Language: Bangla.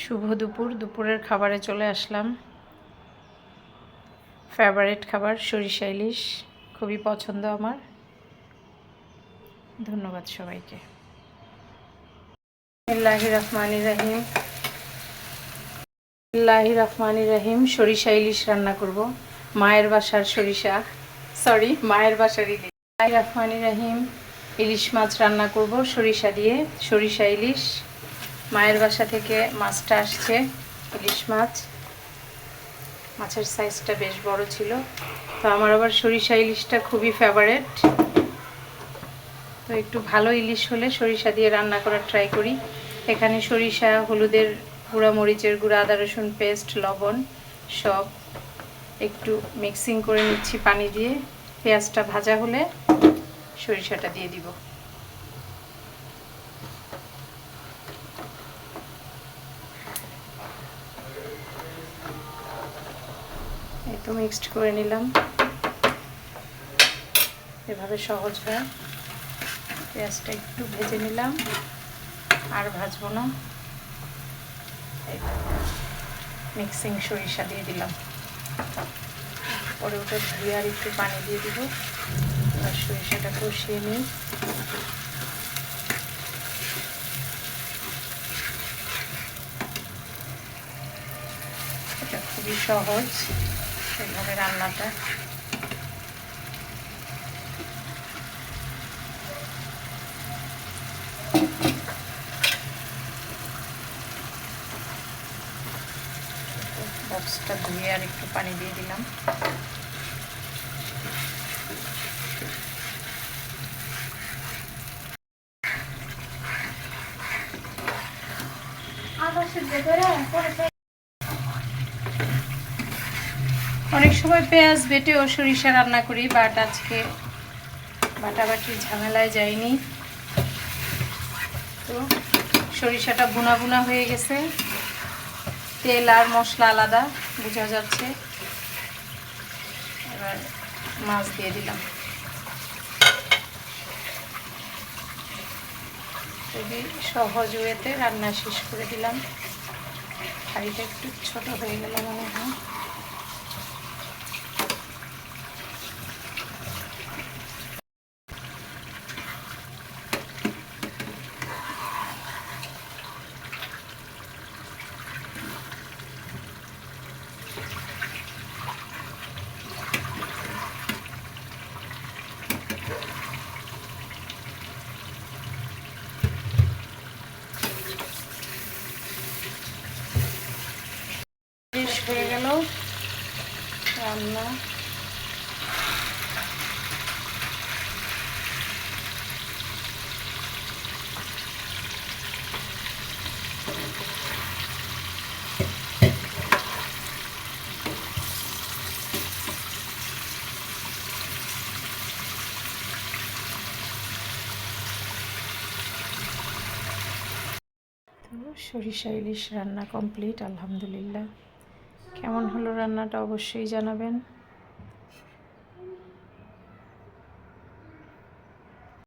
শুভ দুপুর। দুপুরের খাবারে চলে আসলাম। ফেভারিট খাবার সরিষা ইলিশ, খুবই পছন্দ আমার। ধন্যবাদ সবাইকে। বিসমিল্লাহির রহমানির রহিম। সরিষা ইলিশ রান্না করব। মায়ের বাসার সরিষা, মায়ের বাসার ইলিশ। রহমানির রহিম। ইলিশ মাছ রান্না করব সরিষা দিয়ে, সরিষা ইলিশ। মায়ের বাসা থেকে মাছটা আসছে, ইলিশ মাছ। মাছের সাইজটা বেশ বড় ছিল, তো আমার আবার সরিষা ইলিশটা খুবই ফেভারিট। তো একটু ভালো ইলিশ হলে সরিষা দিয়ে রান্না করার ট্রাই করি। এখানে সরিষা, হলুদের গুঁড়া, মরিচের গুঁড়া, আদা রসুন পেস্ট, লবণ সব একটু মিক্সিং করে নিচ্ছি পানি দিয়ে। পেঁয়াজটা ভাজা হলে সরিষাটা দিয়ে দিব। এই তো মিক্সড করে নিলাম। এভাবে সহজ হয়। পেঁয়াজটা একটু ভেজে নিলাম, আর ভাজবো না। মিক্সিং সরিষা দিয়ে দিলাম। পরে ওটা ধুয়ে আর একটু পানি দিয়ে দিব। আর সরিষাটা কষিয়ে নিই। এটা খুবই সহজ এভাবে রান্নাটা। বক্সটা ধুয়ে আর একটু পানি দিয়ে দিলাম। অনেক সময় পেঁয়াজ বেটেও সরিষা রান্না করি, বাট আজকে বাটাবাটির ঝামেলায় যায়নি। তো সরিষাটা বুনা বুনা হয়ে গেছে, তেল আর মশলা আলাদা বোঝা যাচ্ছে। এবার মাছ দিয়ে দিলাম। খুবই সহজ ওয়েতে রান্না শেষ করে দিলাম। হাঁড়িটা একটু ছোট হয়ে গেল মনে হয়। শেষ হয়ে গেল রান্না। সরিষা ইলিশ রান্না কমপ্লিট, আলহামদুলিল্লাহ। কেমন হলো রান্নাটা অবশ্যই জানাবেন।